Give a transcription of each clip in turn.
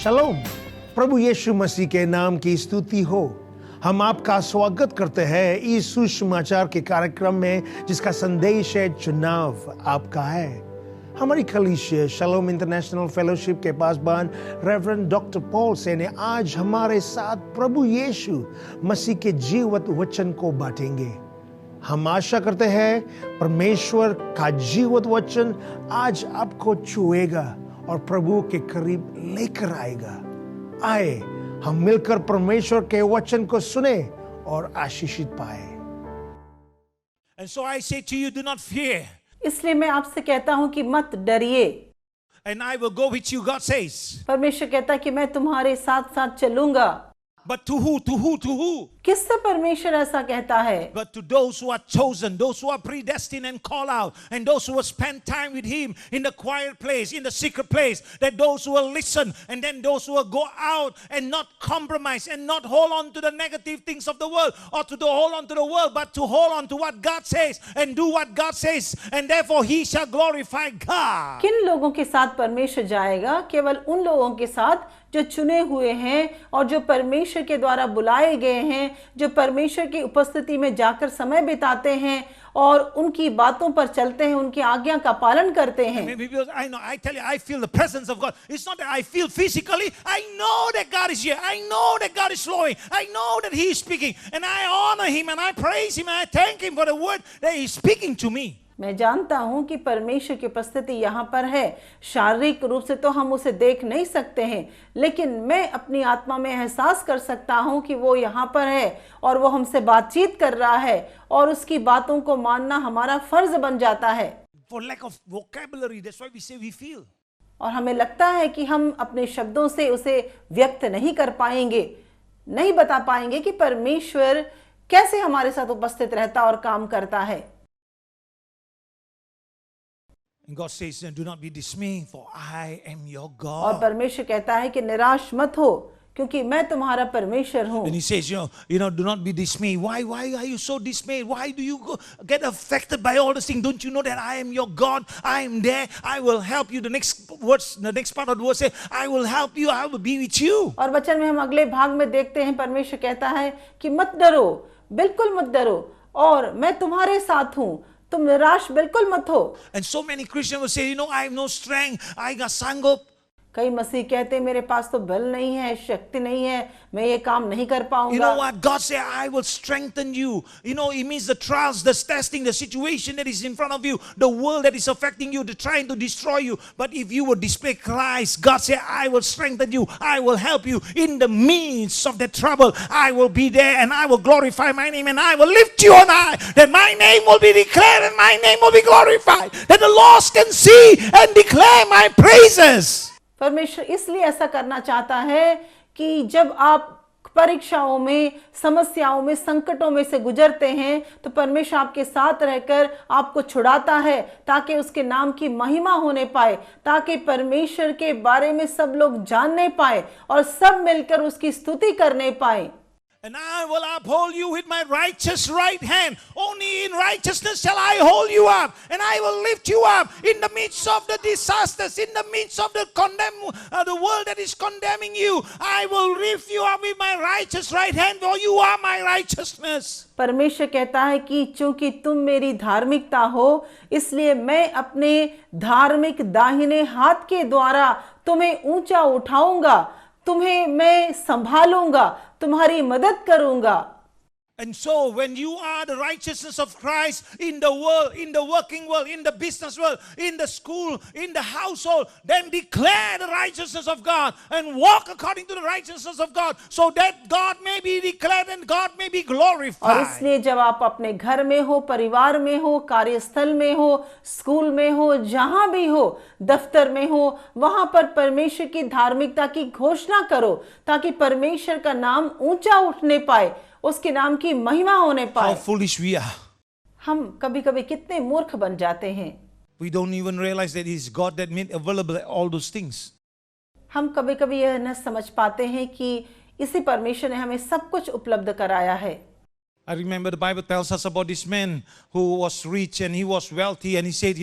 शलोम, प्रभु यीशु मसीह के नाम की स्तुति हो। हम आपका स्वागत करते हैं इस सुसमाचार के कार्यक्रम में जिसका संदेश है चुनाव आपका है। हमारी कलीसिया शलोम इंटरनेशनल फेलोशिप के पासबान रेवरेंड डॉक्टर पॉल से ने आज हमारे साथ प्रभु यीशु मसीह के जीवित वचन को बांटेंगे। हम आशा करते हैं परमेश्वर का जीवित वचन आज आपको छुएगा और प्रभु के करीब लेकर आएगा। आए हम मिलकर परमेश्वर के वचन को सुने और आशीषित पाए। And so I say to you, do not fear. इसलिए मैं आपसे कहता हूं कि मत डरिए। And I will go with you, God says. परमेश्वर कहता है कि मैं तुम्हारे साथ साथ चलूंगा। But to who? To who? To who? किससे परमेश्वर ऐसा कहता है? But to those who are chosen, those who are predestined and called out, and those who will spend time with Him in the quiet place, in the secret place, that those who will listen, and then those who will go out and not compromise and not hold on to the negative things of the world or to hold on to the world, but to hold on to what God says and do what God says, and therefore He shall glorify God. किन लोगों के साथ परमेश्वर जाएगा? केवल उन लोगों के साथ जो चुने हुए हैं और जो परमेश्वर के द्वारा बुलाए गए हैं, जो परमेश्वर की उपस्थिति में जाकर समय बिताते हैं और उनकी बातों पर चलते हैं, उनकी आज्ञा का पालन करते हैं। I know, I tell you, I feel the presence of God. It's not that I feel physically. I know that God is here. I know that God is flowing. I know that He is speaking. And I honor Him and I praise Him and I thank Him for the word that He is speaking to me. मैं जानता हूं कि परमेश्वर की उपस्थिति यहाँ पर है। शारीरिक रूप से तो हम उसे देख नहीं सकते हैं, लेकिन मैं अपनी आत्मा में एहसास कर सकता हूं कि वो यहाँ पर है और वो हमसे बातचीत कर रहा है और उसकी बातों को मानना हमारा फर्ज बन जाता है। For lack of vocabulary, that's why we say we feel. और हमें लगता है कि हम अपने शब्दों से उसे व्यक्त नहीं कर पाएंगे, नहीं बता पाएंगे कि परमेश्वर कैसे हमारे साथ उपस्थित रहता और काम करता है। And God says, do not be dismayed, for I am your God. और परमेश्वर कहता है कि निराश मत हो, क्योंकि मैं तुम्हारा परमेश्वर हूँ। And He says, do not be dismayed. Why are you so dismayed? Why do you get affected by all this thing? Don't you know that I am your God? I am there. I will help you. The next part of the word says, I will help you. I will be with you. और वचन में हम अगले भाग में देखते हैं, परमेश्वर कहता है कि मत डरो, बिल्कुल मत डरो, और मैं तुम्हारे साथ हूँ, तुम निराश बिल्कुल मत हो। And so many Christians will say, I have no strength. I got sangop. कई मसीह कहते हैं मेरे पास तो बल नहीं है, शक्ति नहीं है, मैं ये काम नहीं कर पाऊंगा। You know what? God said, I will strengthen you. It means the trials, the testing, the situation that is in front of you, the world that is affecting you, trying to destroy you. But if you will display Christ, God said, I will strengthen you. I will help you in the midst of the trouble. I will be there and I will glorify my name and I will lift you on high. That my name will be declared and my name will be glorified. That the lost can see and declare my praises. परमेश्वर इसलिए ऐसा करना चाहता है कि जब आप परीक्षाओं में, समस्याओं में, संकटों में से गुजरते हैं तो परमेश्वर आपके साथ रहकर आपको छुड़ाता है ताकि उसके नाम की महिमा होने पाए, ताकि परमेश्वर के बारे में सब लोग जानने पाए और सब मिलकर उसकी स्तुति करने पाए। And I will uphold you with my righteous right hand. Only in righteousness shall I hold you up. And I will lift you up in the midst of the disasters, in the midst of the world that is condemning you. I will lift you up with my righteous right hand, for you are my righteousness. परमेश्वर कहता है कि चूंकि तुम मेरी धार्मिकता हो, इसलिए मैं अपने धार्मिक दाहिने हाथ के द्वारा तुम्हें ऊंचा उठाऊंगा, तुम्हें मैं संभालूंगा, तुम्हारी मदद करूंगा। And so when you are the righteousness of Christ in the world, in the working world, in the business world, in the school, in the household, then declare the righteousness of God and walk according to the righteousness of God so that God may be declared and God may be glorified. और इसलिए जब आप अपने घर में हो, परिवार में हो, कार्यस्थल में हो, स्कूल में हो, जहां भी हो, दफ्तर में हो, वहां पर परमेश्वर की धार्मिकता की घोषणा करो ताकि परमेश्वर का नाम ऊंचा उठने पाए, उसके नाम की महिमा होने पाए। How foolish we are. हम कभी-कभी कितने मूर्ख बन जाते हैं। We don't even realize that it is God that made available all those things. हम कभी-कभी यह न समझ पाते हैं कि इसी परमेश्वर ने हमें सब कुछ उपलब्ध कराया है। I remember the Bible tells us about this man who was rich and he was wealthy, and he said,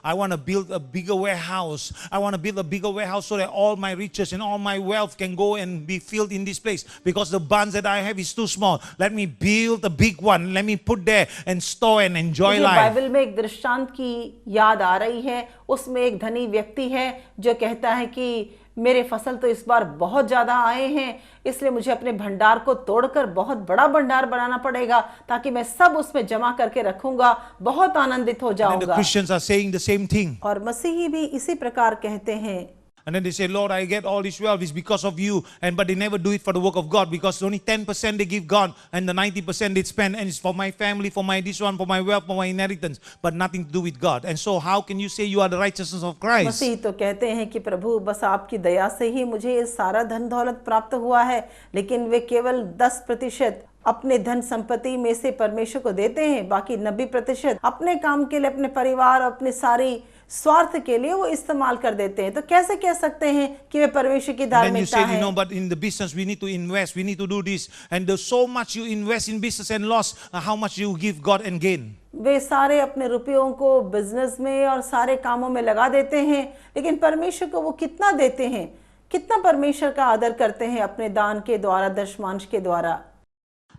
I want to build a bigger warehouse. I want to build a bigger warehouse so that all my riches and all my wealth can go and be filled in this place, because the barns that I have is too small. Let me build a big one. Let me put there and store and enjoy मुझे life. Bible में एक दृष्टांत की याद आ रही है। उसमें एक धनी व्यक्ति है जो कहता है कि मेरे फसल तो इस बार बहुत ज्यादा आए हैं, इसलिए मुझे अपने भंडार को तोड़कर बहुत बड़ा भंडार बनाना पड़ेगा ताकि मैं सब उसमें जमा करके रखूंगा, बहुत आनंदित हो And the जाऊंगा। Christians are saying the same thing. और मसीही भी इसी प्रकार कहते हैं। And then they say, Lord, I get all this wealth is because of you. But they never do it for the work of God, because only 10% they give God and the 90% they spend, and it's for my family, for my this one, for my wealth, for my inheritance, but nothing to do with God. And so how can you say you are the righteousness of Christ? मसीह तो कहते हैं कि प्रभु बस आपकी दया से ही मुझे ये सारा धन दौलत प्राप्त हुआ है, लेकिन वे केवल 10% अपने धन संपत्ति में से परमेश्वर को देते हैं, बाकी 90% अपने काम के लिए, अपने परिवार, अपने सारी स्वार्थ के लिए वो इस्तेमाल कर देते हैं। तो कैसे कह सकते हैं कि वे परमेश्वर की Then you धार्मिकता say, है? but in the business we need to invest, we need to do this, and there's so much you invest in business and loss, how much you give God and gain. वे सारे अपने रुपयों को business में और सारे कामों में लगा देते हैं, लेकिन परमेश्वर को वो कितना देते हैं, कितना परमेश्वर का आदर करते हैं अपने दान के द्वारा, दशमांश के द्वारा।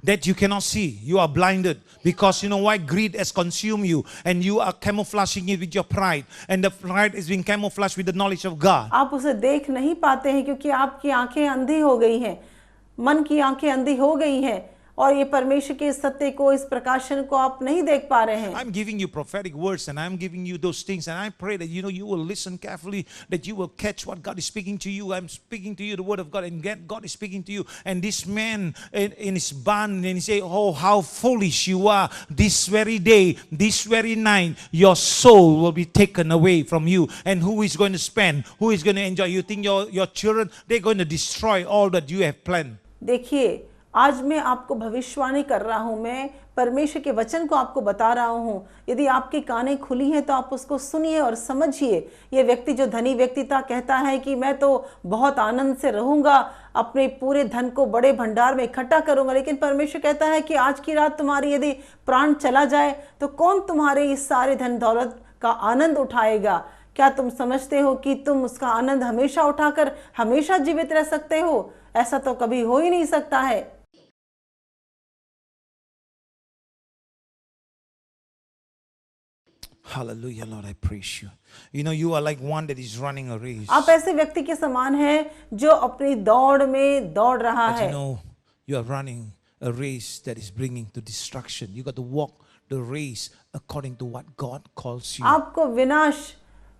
That you cannot see. You are blinded because you know why? Greed has consumed you, and you are camouflaging it with your pride, and the pride is being camouflaged with the knowledge of God. आप उसे देख नहीं पाते हैं क्योंकि आपकी आंखें अंधी हो गई हैं, मन की आंखें अंधी हो गई हैं, और ये परमेश्वर के सत्य को, इस प्रकाशन को आप नहीं देख पा रहे हैं। I'm giving you prophetic words, and I'm giving you those things, and I pray that you will listen carefully, that you will catch what God is speaking to you. I'm speaking to you the word of God, and God is speaking to you. And this man in his barn, and he say, oh, how foolish you are. This very day, this very night, your soul will be taken away from you. And who is going to spend? Who is going to enjoy? You think your children, they're going to destroy all that you have planned. देखिए, आज मैं आपको भविष्यवाणी कर रहा हूं, मैं परमेश्वर के वचन को आपको बता रहा हूं। यदि आपकी कानें खुली हैं तो आप उसको सुनिए और समझिए। ये व्यक्ति जो धनी व्यक्ति था कहता है कि मैं तो बहुत आनंद से रहूंगा, अपने पूरे धन को बड़े भंडार में इकट्ठा करूंगा, लेकिन परमेश्वर कहता है कि आज की रात तुम्हारी यदि प्राण चला जाए तो कौन तुम्हारे इस सारे धन दौलत का आनंद उठाएगा? क्या तुम समझते हो कि तुम उसका आनंद हमेशा उठाकर हमेशा जीवित रह सकते हो? ऐसा तो कभी हो ही नहीं सकता है। Hallelujah, Lord, I praise you. You are like one that is running a race. आप ऐसे व्यक्ति के समान हैं जो अपनी दौड़ में दौड़ रहा But है। you are running a race that is bringing to destruction. You got to walk the race according to what God calls you. आपको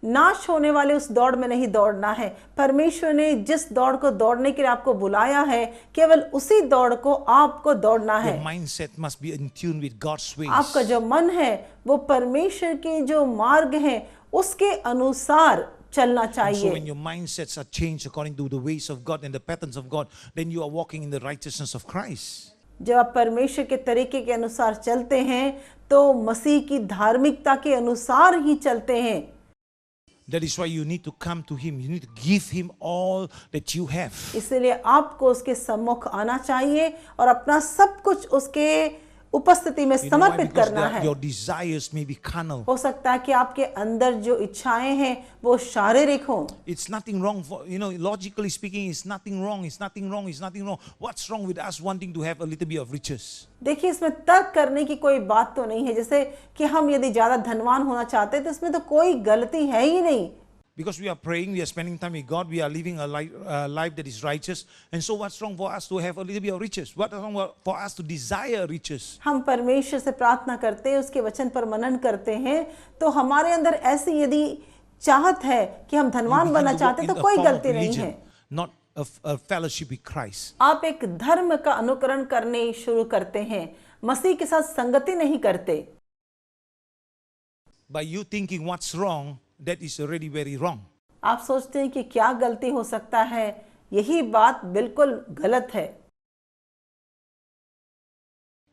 नाश होने वाले उस दौड़ में नहीं दौड़ना है। परमेश्वर ने जिस दौड़ को दौड़ने के लिए आपको बुलाया है, केवल उसी दौड़ को आपको दौड़ना है। Your mindset must be in tune with God's ways. आपका जो मन है वो परमेश्वर के जो मार्ग हैं उसके अनुसार चलना And so चाहिए। when your mindsets are changed according to the ways of God and the patterns of God, then you are walking in the righteousness of Christ. जब आप परमेश्वर के तरीके के अनुसार चलते हैं तो मसीह की धार्मिकता के अनुसार ही चलते हैं। That is why you need to come to Him. You need to give Him all that you have. इसलिए आपको उसके सम्मुख आना चाहिए और अपना सब कुछ उसके उपस्थिति में You know why? समर्पित Because करना है। your desires may be carnal. हो सकता है कि आपके अंदर जो इच्छाएं हैं वो शारीरिक हों। It's nothing wrong for, logically speaking, it's nothing wrong. It's nothing wrong. It's nothing wrong. What's wrong with us wanting to have a little bit of riches? देखिए, इसमें तर्क करने की कोई बात तो नहीं है। जैसे कि हम यदि ज्यादा धनवान होना चाहते हैं तो इसमें तो कोई गलती है ही नहीं। Because we are praying, we are spending time with God, we are living a life that is righteous. And so what's wrong for us to have a little bit of riches? What's wrong for us to desire riches? हम परमेश्वर से प्रार्थना करते हैं, उसके वचन पर मनन करते हैं, तो हमारे अंदर ऐसी यदि चाहत है कि हम धनवान बनना चाहते हैं तो कोई गलती नहीं है। Not a fellowship with Christ. आप एक धर्म का अनुकरण करने शुरू करते हैं, मसीह के साथ संगति नहीं करते। By you thinking what's wrong, that is already very wrong. आप सोचते हैं कि क्या गलती हो सकता है, यही बात बिल्कुल गलत है।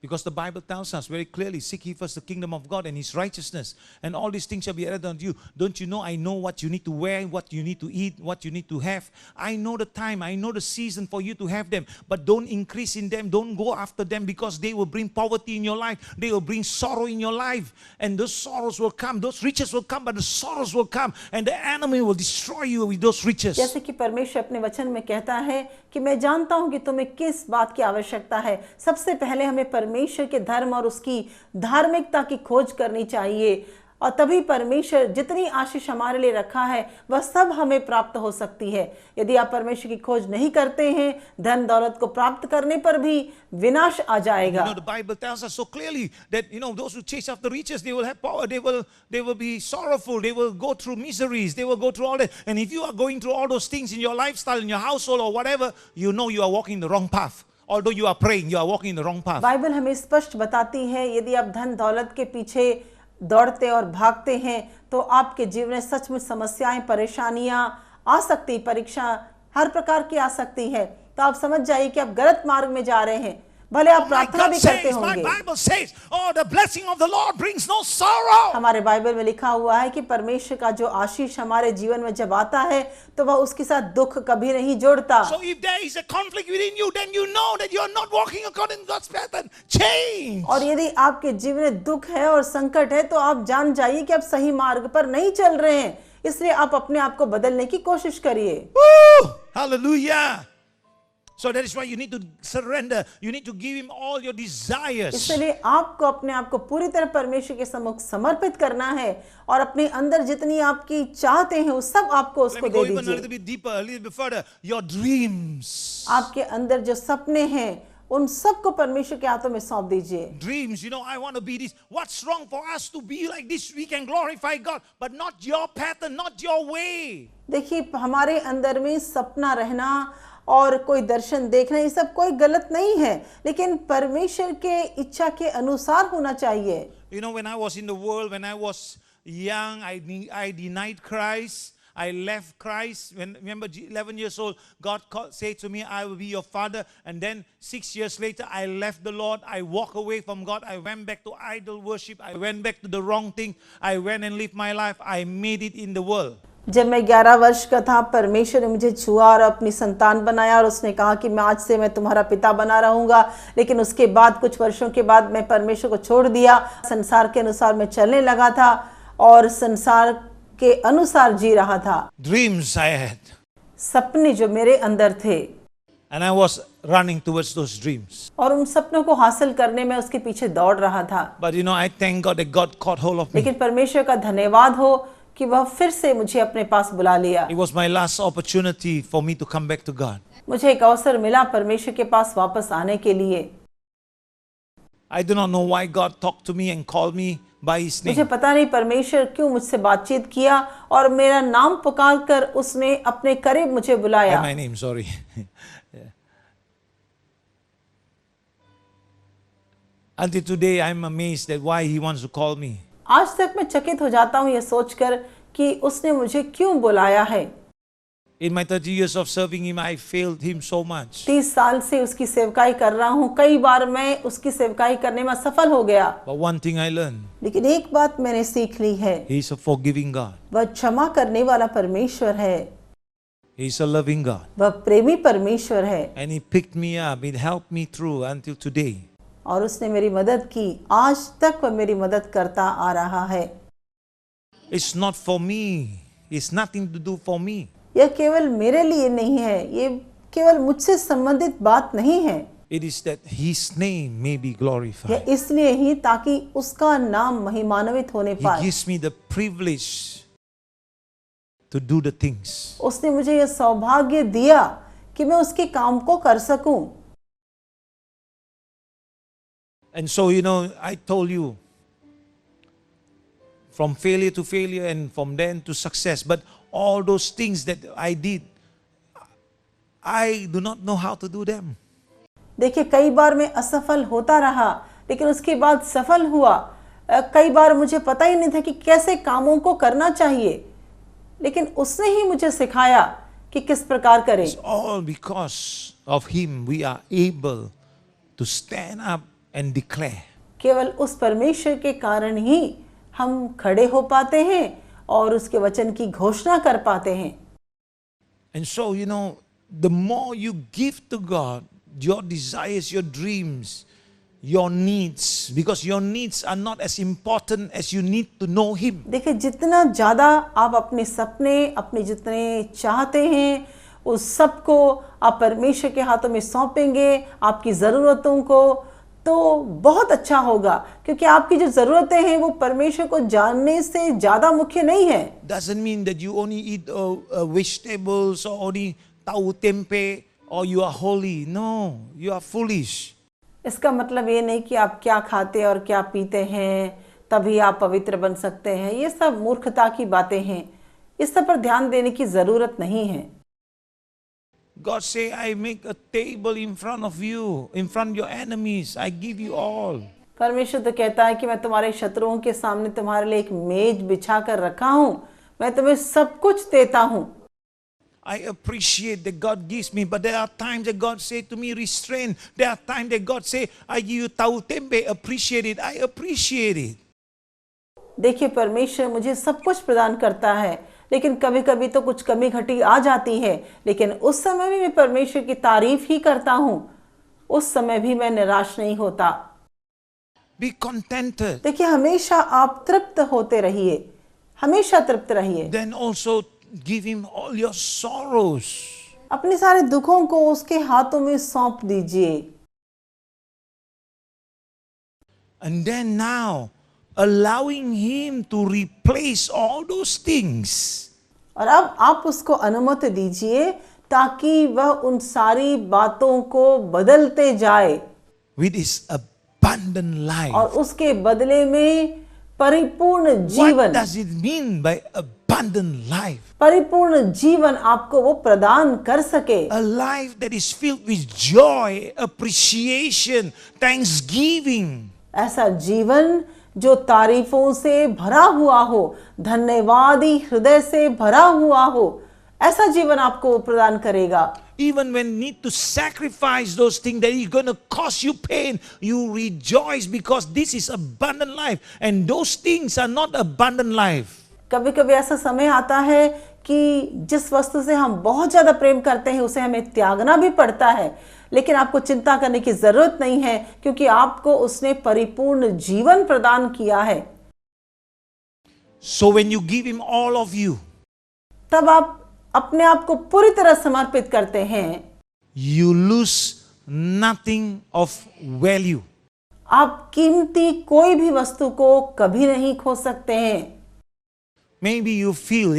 Because the Bible tells us very clearly, seek ye first the kingdom of God and His righteousness, and all these things shall be added unto you. Don't you know I know what you need to wear, what you need to eat, what you need to have? I know the time, I know the season for you to have them. But don't increase in them, don't go after them, because they will bring poverty in your life. They will bring sorrow in your life. And those sorrows will come, those riches will come, but the sorrows will come. And the enemy will destroy you with those riches. जैसे कि परमेश्वर अपने वचन में कहता है कि मैं जानता हूं कि तुम्हें किस बात की आवश्यकता है। सबसे पहले हमें परमेश्वर के धर्म और उसकी धार्मिकता की खोज करनी चाहिए, और तभी परमेश्वर जितनी आशीष हमारे लिए रखा है वह सब हमें प्राप्त हो सकती है। यदि आप परमेश्वर की खोज नहीं करते हैं, धन दौलत को प्राप्त करने पर भी विनाश आ जाएगा। The Bible tells us so clearly that those who chase after riches, they will have power, they will be sorrowful, they will go through miseries, they will go through all that. And if you are going through all those things in your lifestyle, in your household or whatever, you know you are walking the wrong path. Although you are praying, you are walking in the wrong path. Bible हमें स्पष्ट बताती है, यदि आप धन दौलत के पीछे दौड़ते और भागते हैं तो आपके जीवन में सचमुच समस्याएं, परेशानियां आ सकती, परीक्षा हर प्रकार की आ सकती है। तो आप समझ जाइए कि आप गलत मार्ग में जा रहे हैं, भले आप प्रार्थना भी करते होंगे। My Bible says, oh, the blessing of the Lord brings no sorrow. हमारे बाइबल में लिखा हुआ है कि परमेश्वर का जो आशीष हमारे जीवन में जब आता है तो वह उसके साथ दुख कभी नहीं जोड़ता। So if there is a conflict within you, then you know that you are not walking according to God's pattern. Change. और यदि आपके जीवन में दुख है और संकट है तो आप जान जाइए कि आप सही मार्ग पर नहीं चल रहे हैं, इसलिए आप अपने आप को बदलने की कोशिश करिए। Hallelujah. So that is why you need to surrender. You need to give Him all your desires. इसलिए आपको अपने आप को पूरी तरह परमेश्वर के सम्मुख समर्पित करना है और अपने अंदर जितनी आपकी चाहते हैं वो सब आपको उसको दे Let me go even a दीजिए। little bit deeper, a little bit further. Your dreams. आपके अंदर जो सपने हैं उन सबको परमेश्वर के हाथों में सौंप दीजिए। Dreams, I want to be this. What's wrong for us to be like this? We can glorify God, but not your pattern, not your way. देखिए, हमारे अंदर में सपना रहना और कोई दर्शन देखना ये सब कोई गलत नहीं है, लेकिन परमेश्वर के इच्छा के अनुसार होना चाहिए। When I was in the world, when I was young, I denied Christ. I left Christ. Remember, 11 years old, God said to me, I will be your father. And then 6 years later, I left the Lord. I walked away from God. I went back to idol worship. I went back to the wrong thing. I went and lived my life. I made it in the world. जब मैं 11 वर्ष का था, परमेश्वर ने मुझे छुआ और अपनी संतान बनाया और उसने कहा कि मैं आज से मैं तुम्हारा पिता बना रहूंगा। लेकिन उसके बाद कुछ वर्षों के बाद मैं परमेश्वर को छोड़ दिया, संसार के अनुसार मैं चलने लगा था और संसार के अनुसार जी रहा था। Dreams I had. सपने जो मेरे अंदर थे। And I was running towards those dreams. और उन सपनों को हासिल करने में उसके पीछे दौड़ रहा था। But I thank God that God caught hold of me. लेकिन परमेश्वर का धन्यवाद हो कि वह फिर से मुझे अपने पास बुला लिया। It was my last opportunity for me to come back to God. मुझे एक अवसर मिला परमेश्वर के पास वापस आने के लिए। I do not know why God talked to me and called me by His name. मुझे पता नहीं परमेश्वर क्यों मुझसे बातचीत किया और मेरा नाम पुकारकर उसने अपने करीब मुझे बुलाया। My name, sorry. Yeah. Until today, I'm amazed at why He wants to call me. आज तक मैं चकित हो जाता हूँ यह सोचकर कि उसने मुझे क्यों बुलाया है। In my 30 years of serving Him, I failed Him so much. 30 साल से उसकी सेवकाई कर रहा हूँ, कई बार मैं उसकी सेवकाई करने में सफल हो गया। But one thing I learned, लेकिन एक बात मैंने सीख ली है, He is a forgiving God. वह क्षमा करने वाला परमेश्वर है, He is a loving God. वह प्रेमी परमेश्वर है। And He picked me up. He helped me through until today. और उसने मेरी मदद की, आज तक वह मेरी मदद करता आ रहा है। It's not for me. It's nothing to do for me. यह केवल मेरे लिए नहीं है, ये केवल मुझसे संबंधित बात नहीं है। It is that His name may be glorified. यह इसलिए ही ताकि उसका नाम महिमान्वित होने He पाए। gives me the privilege to do the things. उसने मुझे यह सौभाग्य दिया कि मैं उसके काम को कर सकूं। And so, I told you, from failure to failure and from then to success. But all those things that I did, I do not know how to do them. देखिए, कई बार मैं असफल होता रहा, लेकिन उसके बाद सफल हुआ। कई बार मुझे पता ही नहीं था कि कैसे कामों को करना चाहिए, लेकिन उसने ही मुझे सिखाया कि किस प्रकार करें। It's all because of Him we are able to stand up and declare. केवल उस परमेश्वर के कारण ही हम खड़े हो पाते हैं और उसके वचन की घोषणा कर पाते हैं। And so, the more you give to God, your desires, your dreams, your needs, because your needs are not as important as you need to know Him. देखिए, जितना ज़्यादा आप अपने सपने, अपने जितने चाहते हैं, उस सब को आप परमेश्वर के हाथों में सौंपेंगे, आपकी ज़रूरतों को, तो बहुत अच्छा होगा, क्योंकि आपकी जो ज़रूरतें हैं वो परमेश्वर को जानने से ज़्यादा मुख्य नहीं है। Doesn't mean that you only eat vegetables or only tahu tempe or you are holy. No, you are foolish. इसका मतलब ये नहीं कि आप क्या खाते और क्या पीते हैं तभी आप पवित्र बन सकते हैं। ये सब मूर्खता की बातें हैं, इस सब पर ध्यान देने की ज़रूरत नहीं है। God say, I make a table in front of you, in front of your enemies. I give you all. परमेश्वर तो कहता है कि मैं तुम्हारे शत्रुओं के सामने तुम्हारे लिए एक मेज बिछा कर रखा हूँ, मैं तुम्हें सब कुछ देता हूँ। I appreciate that God gives me, but there are times that God say to me, restrain. There are times that God say, I give you tahu tempe, appreciate it. I appreciate it. देखिए, परमेश्वर मुझे सब कुछ प्रदान करता है, लेकिन कभी कभी तो कुछ कमी घटी आ जाती है, लेकिन उस समय भी मैं परमेश्वर की तारीफ ही करता हूँ, उस समय भी मैं निराश नहीं होता। Be contented. देखिए, हमेशा आप तृप्त होते रहिए, हमेशा तृप्त रहिए। Then also give Him all your sorrows. अपने सारे दुखों को उसके हाथों में सौंप दीजिए। And then now, allowing Him to replace all those things. और अब आप उसको अनुमति दीजिए ताकि वह उन सारी बातों को बदलते जाए With His abundant life. और उसके बदले में परिपूर्ण What जीवन, does it mean by abundant life? परिपूर्ण जीवन आपको वो प्रदान कर सके। A life that is filled with joy, appreciation, thanksgiving. ऐसा जीवन जो तारीफों से भरा हुआ हो, धन्यवादी हृदय से भरा हुआ हो, ऐसा जीवन आपको प्रदान करेगा। Even when need to sacrifice those things that is going to cause you pain, you rejoice because this is abundant life and those things are not abundant life. कभी कभी ऐसा समय आता है कि जिस वस्तु से हम बहुत ज्यादा प्रेम करते हैं उसे हमें त्यागना भी पड़ता है, लेकिन आपको चिंता करने की जरूरत नहीं है, क्योंकि आपको उसने परिपूर्ण जीवन प्रदान किया है। So when you give Him all of you, तब आप अपने आप को पूरी तरह समर्पित करते हैं, you lose nothing of value. आप कीमती कोई भी वस्तु को कभी नहीं खो सकते हैं। Maybe you feel,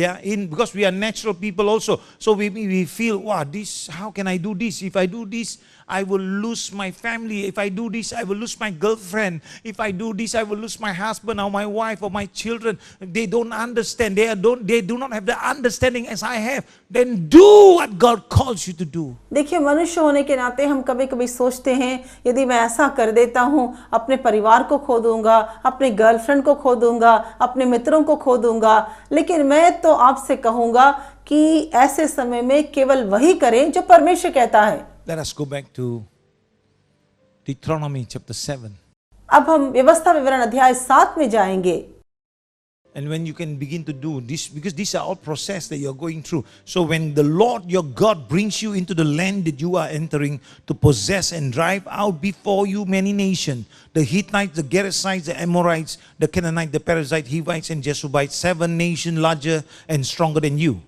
because we are natural people also. So we feel, wow, how can I do this? If I do this, I will lose my family. If I do this, I will lose my girlfriend. If I do this, I will lose my husband or my wife or my children. They don't understand. They do not have the understanding as I have. Then do what God calls you to do. देखिए, मनुष्य होने के नाते हम कभी कभी सोचते हैं, यदि मैं ऐसा कर देता हूँ, अपने परिवार को खो दूंगा, अपने गर्लफ्रेंड को खो दूंगा, अपने मित्रों को खो दूंगा। लेकिन मैं तो आपसे कहूंगा कि ऐसे समय में केवल वही करें जो परमेश्वर कहता है। Let us go back to Deuteronomy chapter 7. अब हम व्यवस्था विवरण अध्याय 7 में जाएंगे। And when you can begin to do this, because these are all process that you're going through. So when the Lord your God brings you into the land that you are entering to possess and drive out before you many nations, the Hittites, the Gerasites, the Amorites, the Canaanites, the Perizzites, Hivites and Jebusites, 7 nations larger and stronger than you.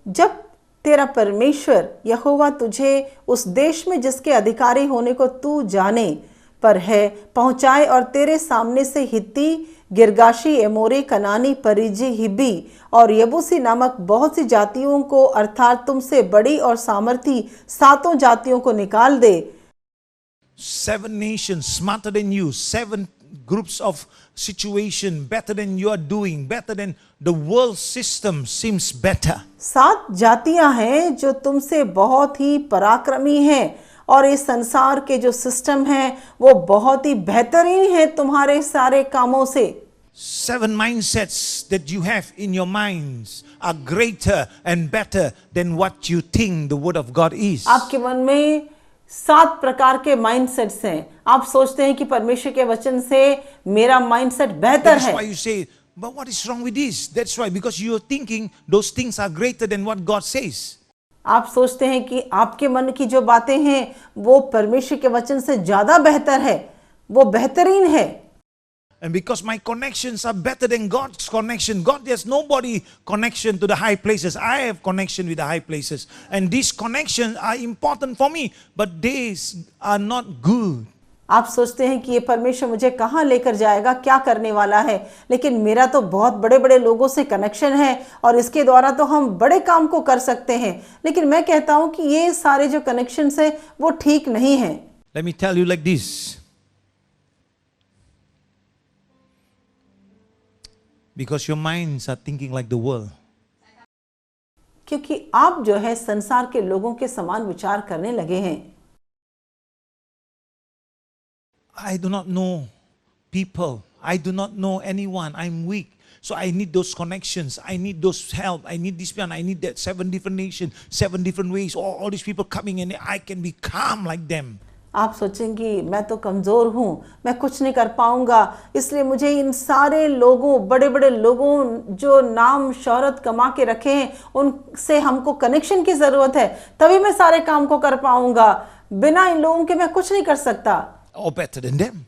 जब तेरा परमेश्वर यहोवा तुझे उस देश में जिसके अधिकारी होने को तू जाने पर है पहुंचाए और तेरे सामने से हित्ती, गिरगाशी, एमोरी, कनानी, परिजी, हिब्बी और यबूसी नामक बहुत सी जातियों को अर्थात तुमसे बड़ी और सामर्थी 7 जातियों को निकाल दे। 7 nations smarter than you, 7 groups of situation better than you are doing, better than the world system seems better. 7 जातियां हैं जो तुमसे बहुत ही पराक्रमी हैं और इस संसार के जो सिस्टम है वो बहुत ही बेहतरीन है तुम्हारे सारे कामों से। 7 mindsets that you have in your minds are greater and better than what you think the word of God is. आपके मन में 7 प्रकार के माइंडसेट्स हैं। आप सोचते हैं कि परमेश्वर के वचन से मेरा माइंडसेट बेहतर That's है। why you say, but what is wrong with this? That's why, because you are thinking those things are greater than what God says. आप सोचते हैं कि आपके मन की जो बातें हैं वो परमेश्वर के वचन से ज्यादा बेहतर है, वो बेहतरीन है। And because my connections are better than God's connection, God, there's nobody connection to the high places. I have connection with the high places. And these connections are important for me, but these are not good. आप सोचते हैं कि ये परमेश्वर मुझे कहाँ लेकर जाएगा, क्या करने वाला है, लेकिन मेरा तो बहुत बड़े बड़े लोगों से कनेक्शन है और इसके द्वारा तो हम बड़े काम को कर सकते हैं। लेकिन मैं कहता हूं कि ये सारे जो कनेक्शंस हैं वो ठीक नहीं हैं। Let me tell you like this. Because your minds are thinking like the world. क्योंकि आप जो है संसार के लोगों के समान विचार करने लगे हैं। I do not know people. I do not know anyone. I'm weak. So I need those connections. I need those help. I need this one. I need that. 7 different nations, 7 different ways. All these people coming and I can be calm like them. आप सोचेंगे मैं तो कमज़ोर हूँ, मैं कुछ नहीं कर पाऊंगा, इसलिए मुझे इन सारे लोगों, बड़े बड़े लोगों जो नाम शोहरत कमा के रखे हैं, उनसे हमको कनेक्शन की ज़रूरत है, तभी मैं सारे काम को कर पाऊंगा। बिना इन लोगों के मैं कुछ नहीं कर सकता। Or better than them.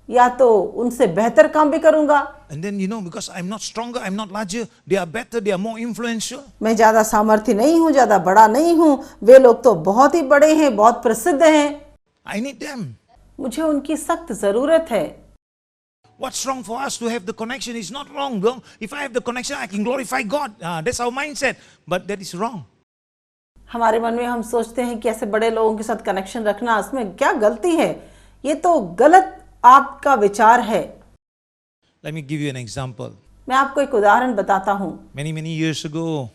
या तो उनसे बेहतर काम भी करूंगा। And then, because I'm not stronger, I'm not larger, they are better, they are more influential. मैं ज़्यादा सामर्थ्य नहीं हूँ, ज़्यादा बड़ा नहीं हूँ, वे लोग तो बहुत ही बड़े हैं, बहुत प्रसिद्ध हैं। I need them. मुझे उनकी सख्त ज़रूरत है। What's wrong for us to have the connection is not wrong, though. If I have the connection, I can glorify God. That's our mindset. But that is wrong. हमारे मन में हम सोचते हैं कि ऐसे बड़े लोगों के साथ कनेक्शन रखना, उसमें क्या गलती है? ये तो गलत आपका विचार है। Let me give you an example. मैं आपको एक उदाहरण बताता हूँ। Many years ago,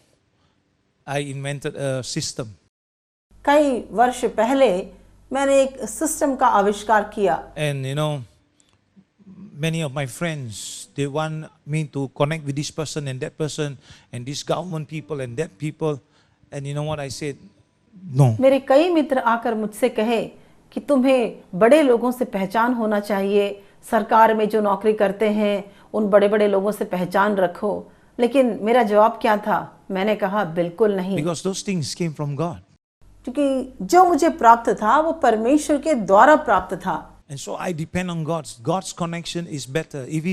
I invented a system. कई वर्ष पहले मैंने एक सिस्टम का आविष्कार किया। And many of my friends, they want me to connect with this person and that person and this government people and that people. And you know what I said? No. मेरे कई मित्र आकर मुझसे कहे कि तुम्हें बड़े लोगों से पहचान होना चाहिए, सरकार में जो नौकरी करते हैं उन बड़े बड़े लोगों से पहचान रखो। लेकिन मेरा जवाब क्या था? मैंने कहा बिल्कुल नहीं। Because those things came from God. क्योंकि जो मुझे प्राप्त था वो परमेश्वर के द्वारा प्राप्त था। And so I depend on God's connection is better. If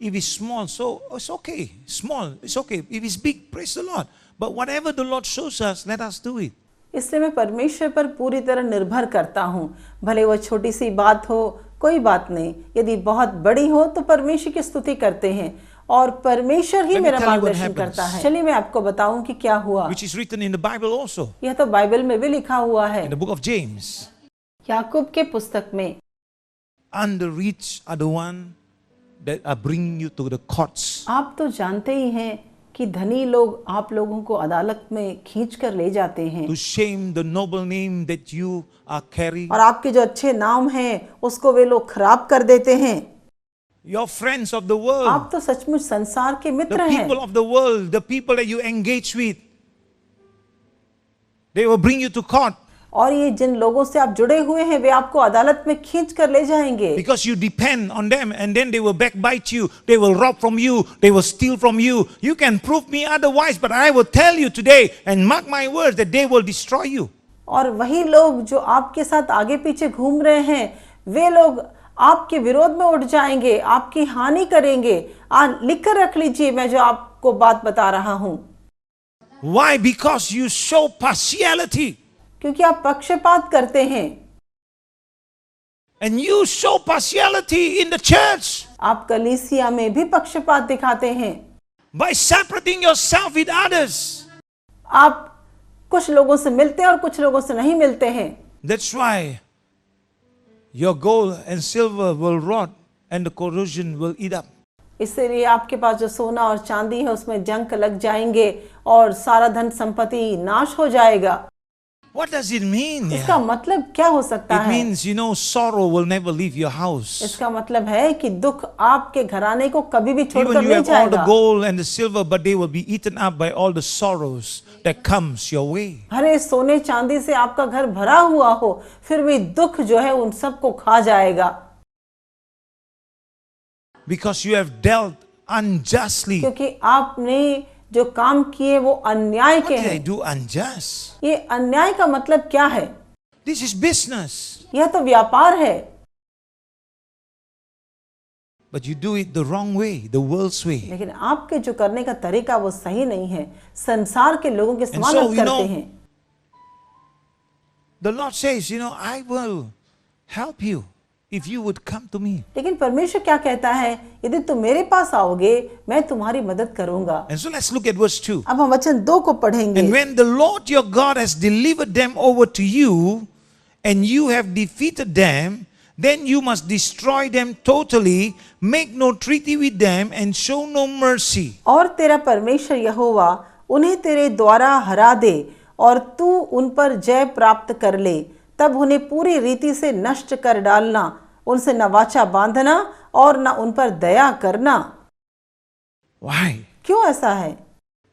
it's small, so it's okay. Small, it's okay. If it's big, praise the Lord. But whatever the Lord shows us, let us do it. इसलिए मैं परमेश्वर पर पूरी तरह निर्भर करता हूँ। भले वो छोटी सी बात हो, कोई बात नहीं। यदि बहुत बड़ी हो तो परमेश्वर की स्तुति करते हैं और परमेश्वर ही मेरा मार्गदर्शन करता है। चलिए मैं आपको बताऊं कि क्या हुआ। Which is written in the Bible also. यह तो बाइबल में भी लिखा हुआ है। In the book of James. याकूब के पुस्तक में। And the rich are the one that are bringing you to the courts. आप तो जानते ही हैं कि धनी लोग आप लोगों को अदालत में खींच कर ले जाते हैं। To shame the noble name that you are carrying. और आपके जो अच्छे नाम हैं उसको वे लोग खराब कर देते हैं। Your friends of the world. आप तो सचमुच संसार के मित्र हैं। The people of the world, the people that you engage with, they will bring you to court. और ये जिन लोगों से आप जुड़े हुए हैं वे आपको अदालत में खींच कर ले जाएंगे। Because you depend on them and then they will backbite you, they will rob from you, they will steal from you. You can prove me otherwise, but I will tell you today and mark my words that they will destroy you. और वही लोग जो आपके साथ आगे पीछे घूम रहे हैं वे लोग आपके विरोध में उठ जाएंगे, आपकी हानि करेंगे। लिख कर रख लीजिए मैं जो आपको बात बता रहा हूं। Why? Because you show partiality. क्योंकि आप पक्षपात करते हैं। And you show partiality in the church. आप कलीसिया में भी पक्षपात दिखाते हैं। By separating yourself with others. आप कुछ लोगों से मिलते हैं और कुछ लोगों से नहीं मिलते हैं। That's why your gold and silver will rot and the corrosion will eat up. इसलिए आपके पास जो सोना और चांदी है उसमें जंग लग जाएंगे और सारा धन संपत्ति नाश हो जाएगा। What does it mean? इसका मतलब क्या हो सकता It है? means, sorrow will never leave your house. इसका मतलब है कि दुख आपके घराने को कभी भी छोड़कर Even you नहीं have all the जाएगा। gold and the silver, but they will be eaten up by all the sorrows that comes your way. भरे सोने चांदी से आपका घर भरा हुआ हो, फिर भी दुख जो है उन सबको खा जाएगा, Because you have dealt unjustly. क्योंकि आपने जो काम किए वो अन्याय What के did I हैं। do unjust? ये अन्याय का मतलब क्या है? This is business. यह तो व्यापार है, But you do it the wrong way, the world's way. लेकिन आपके जो करने का तरीका वो सही नहीं है, संसार के लोगों के समान so, आप करते हैं। The Lord says, I will help you if you would come to me. लेकिन परमेश्वर क्या कहता है? यदि तुम मेरे पास आओगे मैं तुम्हारी मदद करूंगा। And so let's look at verse 2. अब हम वचन 2 को पढ़ेंगे। And when the Lord your God has delivered them over to you, and you have defeated them, then you must destroy them totally, make no treaty with them, and show no mercy. और तेरा परमेश्वर यहोवा उन्हें तेरे द्वारा हरा दे और तू उन पर जय प्राप्त कर ले, तब उन्हें पूरी रीति से नष्ट कर डालना, उनसे न वाचा बांधना और न उन पर दया करना। Why? क्यों ऐसा है?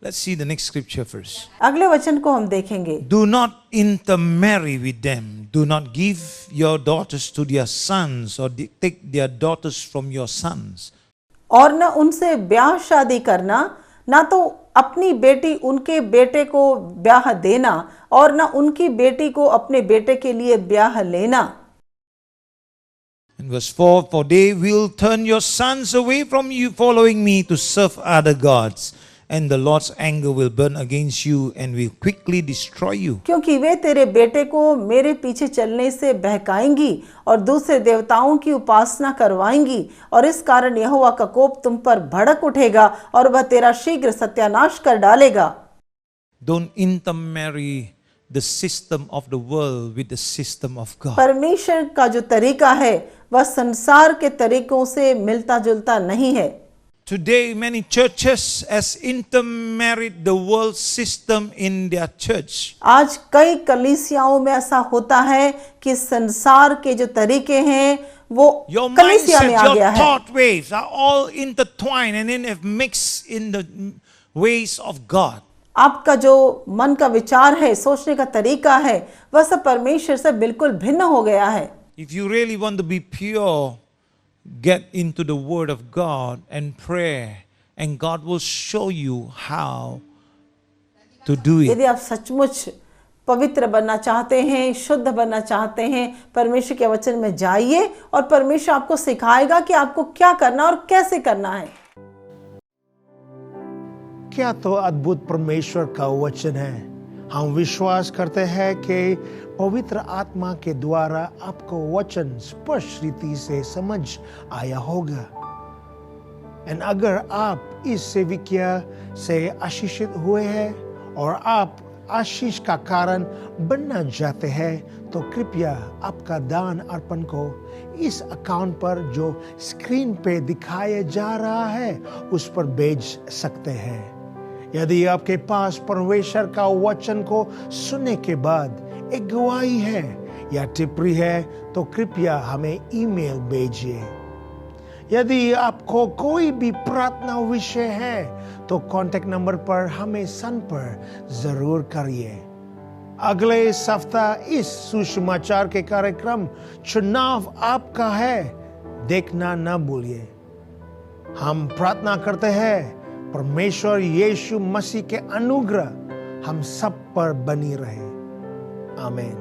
Let's see the next scripture first. अगले वचन को हम देखेंगे। Do not intermarry with them. Do not give your daughters to their sons, or take their daughters from your sons. और न उनसे ब्याह शादी करना, ना तो अपनी बेटी उनके बेटे को ब्याह देना और न उनकी बेटी को अपने बेटे के लिए ब्याह लेना। In verse 4, for they will turn your sons away from you, following me to serve other gods, and the Lord's anger will burn against you and will quickly destroy you. क्योंकि वे तेरे बेटे को मेरे पीछे चलने से बहकाएंगी और दूसरे देवताओं की उपासना करवाएंगी, और इस कारण यहोवा का कोप तुम पर भड़क उठेगा और वह तेरा शीघ्र सत्यानाश कर डालेगा। Don't intermarry the system of the world with the system of God. परमेश्वर का जो तरीका है वह संसार के तरीकों से मिलता जुलता नहीं है। Today, many churches has intermarried the world system in their church. आज कई कलीसियाओं में ऐसा होता है कि संसार के जो तरीके हैं वो Your कलीसिया में mindset, आ गया your है। thought waves are all intertwined and then have mixed in the ways of God. आपका जो मन का विचार है, सोचने का तरीका है, वह सब परमेश्वर से बिल्कुल भिन्न हो गया है। If you really want to be pure, get into the Word of God and pray, and God will show you how to do it. यदि आप सचमुच पवित्र बनना चाहते हैं, शुद्ध बनना चाहते हैं, परमेश्वर के वचन में जाइए और परमेश्वर आपको सिखाएगा कि आपको क्या करना और कैसे करना है। क्या तो अद्भुत परमेश्वर का वचन है। हम विश्वास करते हैं कि पवित्र आत्मा के द्वारा आपको वचन स्पष्ट रीति से समझ आया होगा। और अगर आप इस सेविकिया से आशीषित हुए हैं और आप आशीष का कारण बनना चाहते हैं, तो कृपया आपका दान अर्पण को इस अकाउंट पर जो स्क्रीन पे दिखाया जा रहा है उस पर भेज सकते हैं। यदि आपके पास परमेश्वर का वचन को सुनने के बाद एक गवाही है या टिप्पणी है, तो कृपया हमें ईमेल भेजिए। यदि आपको कोई भी प्रार्थना विषय है तो कांटेक्ट नंबर पर हमें संपर्क जरूर करिए। अगले सप्ताह इस सुसमाचार के कार्यक्रम चुनाव आपका है देखना न भूलिए। हम प्रार्थना करते हैं परमेश्वर यीशु मसीह के अनुग्रह हम सब पर बनी रहे। आमीन।